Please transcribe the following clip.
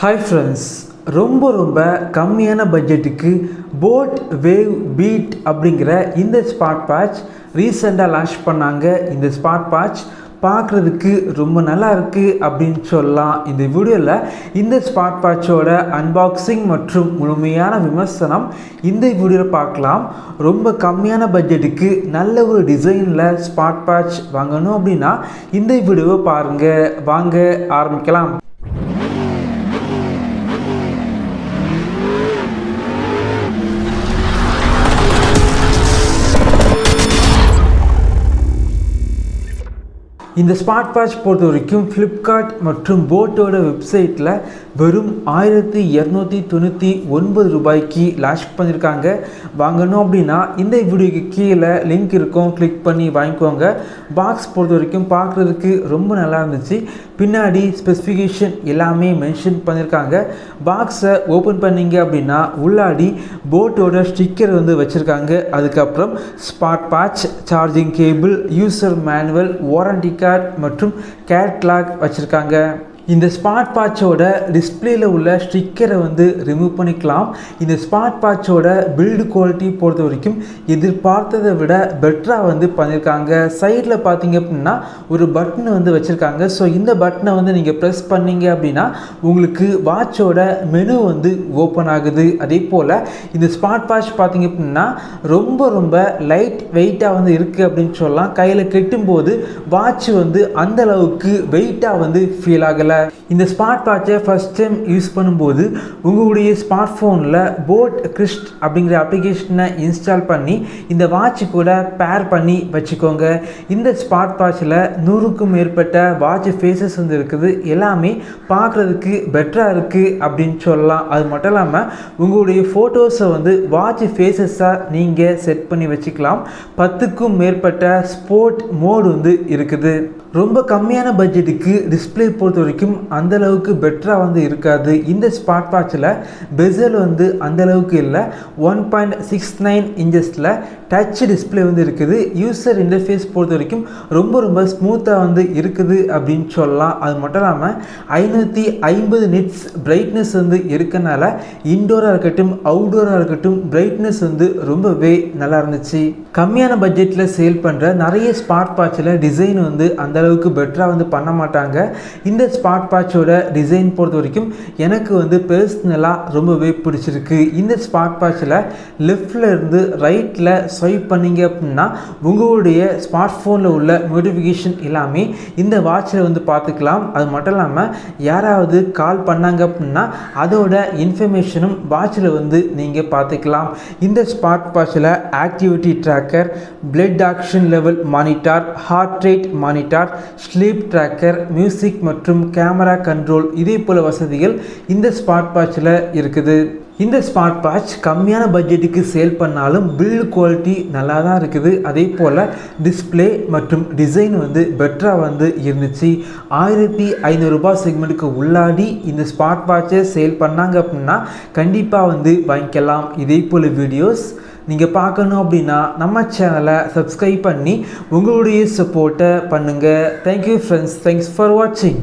Hi friends, ரொம்ப கம்மியான பட்ஜெட்டுக்கு boAt Wave Beat அப்படிங்கிற இந்த ஸ்மார்ட் வாட்ச் ரீசெண்டாக லான்ச் பண்ணாங்க. இந்த ஸ்மார்ட் வாட்ச் பார்க்குறதுக்கு ரொம்ப நல்லா இருக்குது அப்படின்னு சொல்லலாம். இந்த வீடியோவில் இந்த ஸ்மார்ட் வாட்சோட அன்பாக்சிங் மற்றும் முழுமையான விமர்சனம் இந்த வீடியோவில் பார்க்கலாம். ரொம்ப கம்மியான பட்ஜெட்டுக்கு நல்ல ஒரு டிசைனில் ஸ்மார்ட் வாட்ச் வாங்கணும் அப்படின்னா இந்த வீடியோவை பாருங்கள். வாங்க ஆரம்பிக்கலாம். இந்த ஸ்மார்ட் வாட்ச் பொறுத்த வரைக்கும் ஃப்ளிப்கார்ட் மற்றும் boAtோட வெப்சைட்டில் வெறும் 1299 ரூபாய்க்கு லான்ச் பண்ணியிருக்காங்க. வாங்கணும் அப்படின்னா இந்த வீடியோக்கு கீழே லிங்க் இருக்கும், கிளிக் பண்ணி வாங்கிக்கோங்க. பாக்ஸ் பொறுத்த வரைக்கும் பார்க்குறதுக்கு ரொம்ப நல்லா இருந்துச்சு. பின்னாடி ஸ்பெசிஃபிகேஷன் எல்லாமே மென்ஷன் பண்ணியிருக்காங்க. பாக்ஸை ஓப்பன் பண்ணிங்க அப்படின்னா உள்ளாடி boAtோட ஸ்டிக்கர் வச்சுருக்காங்க. அதுக்கப்புறம் smart watch, charging cable, user manual, warranty card மற்றும் கேட்லாக் வச்சுருக்காங்க. இந்த ஸ்மார்ட் வாட்சோட டிஸ்பிளேல உள்ள ஸ்டிக்கரை ரிமூவ் பண்ணிக்கலாம். இந்த ஸ்மார்ட் வாட்சோட பில்டு குவாலிட்டி பொறுத்த வரைக்கும் எதிர்பார்த்ததை விட பெட்டராக பண்ணியிருக்காங்க. சைடில் பார்த்தீங்க அப்படின்னா ஒரு பட்டன் வச்சுருக்காங்க. ஸோ இந்த பட்டனை நீங்கள் ப்ரெஸ் பண்ணீங்க அப்படின்னா உங்களுக்கு வாட்சோட மெனு ஓப்பன் ஆகுது. அதே போல் இந்த ஸ்மார்ட் வாட்ச் பார்த்தீங்க அப்படின்னா ரொம்ப லைட் வெயிட்டாக இருக்குது அப்படின்னு சொல்லலாம். கையில் கெட்டும்போது வாட்ச் அந்த அளவுக்கு வெயிட்டாக ஃபீல் ஆகலை. இந்த ஸ்மார்ட் வாட்சை ஃபர்ஸ்ட் டைம் யூஸ் பண்ணும்போது உங்களுடைய ஸ்மார்ட் ஃபோனில் boAt Crest அப்படிங்கிற அப்ளிகேஷனை இன்ஸ்டால் பண்ணி இந்த வாட்ச் கூட பேர் பண்ணி வச்சுக்கோங்க. இந்த ஸ்மார்ட் வாட்சில் 100க்கும் மேற்பட்ட வாட்ச் ஃபேஸஸ் இருக்குது. எல்லாமே பார்க்குறதுக்கு பெட்டராக இருக்குது அப்படின்னு சொல்லலாம். அது மட்டும் இல்லாமல் உங்களுடைய ஃபோட்டோஸை வாட்ச் ஃபேஸஸாக நீங்கள் செட் பண்ணி வச்சுக்கலாம். 10க்கும் மேற்பட்ட ஸ்போர்ட் மோடு இருக்குது. ரொம்ப கம்மியான பட்ஜெட்டுக்கு டிஸ்பிளே பொறுத்த வரைக்கும் அந்தளவுக்கு பெட்டராக இருக்காது. இந்த ஸ்மார்ட் வாட்சில் பெசல் அந்தளவுக்கு இல்லை. 1.69 இன்ச்சஸில் டச் டிஸ்பிளே இருக்குது. யூசர் இன்டர்ஃபேஸ் பொறுத்த வரைக்கும் ரொம்ப ஸ்மூத்தாக இருக்குது அப்படின்னு சொல்லலாம். அது மட்டும் இல்லாமல் 550 நிட்ஸ் பிரைட்னஸ் இருக்கனால இன்டோராக இருக்கட்டும் அவுட்டோராக இருக்கட்டும் பிரைட்னஸ் ரொம்பவே நல்லா இருந்துச்சு. கம்மியான பட்ஜெட்டில் சேல் பண்ணுற நிறைய ஸ்மார்ட் வாட்சில் டிசைன் அந்தளவுக்கு பெட்டராக பண்ண மாட்டாங்க. இந்த ஸ்மார்ட் வாட்சோட டிசைன் பொறுத்த வரைக்கும் எனக்கு பர்சனலாக ரொம்பவே பிடிச்சிருக்கு. இந்த ஸ்மார்ட் வாட்சில் லெஃப்டில் இருந்து ரைட்டில் ஸ்வைப் பண்ணிங்க அப்படின்னா உங்களுடைய ஸ்மார்ட் ஃபோனில் உள்ள நோட்டிஃபிகேஷன் எல்லாமே இந்த வாட்சில் பார்த்துக்கலாம். அது மட்டும் இல்லாமல் யாராவது கால் பண்ணாங்க அப்படின்னா அதோட இன்ஃபர்மேஷனும் வாட்சில் நீங்கள் பார்த்துக்கலாம். இந்த ஸ்மார்ட் வாட்சில் activity tracker, blood action level monitor, heart rate monitor, sleep tracker, music மற்றும் கேமரா கண்ட்ரோல் இதே போல வசதிகள் இந்த ஸ்மார்ட் வாட்சில் இருக்குது. இந்த ஸ்மார்ட் வாட்ச் கம்மியான பட்ஜெட்டுக்கு சேல் பண்ணாலும் பில்டு குவாலிட்டி நல்லா தான் இருக்குது. அதே போல் டிஸ்பிளே மற்றும் டிசைன் பெட்டராக இருந்துச்சு. 1500 ரூபாய் செக்மெண்ட்டுக்கு உள்ளாடி இந்த ஸ்மார்ட் வாட்சை சேல் பண்ணாங்க அப்படின்னா கண்டிப்பாக வாங்கிக்கலாம். இதே போல் வீடியோஸ் நீங்கள் பார்க்கணும் அப்படின்னா நம்ம சேனலை சப்ஸ்கிரைப் பண்ணி உங்களுடைய சப்போர்ட்டை பண்ணுங்கள். தேங்க்யூ ஃப்ரெண்ட்ஸ், தேங்க்ஸ் ஃபார் வாட்சிங்.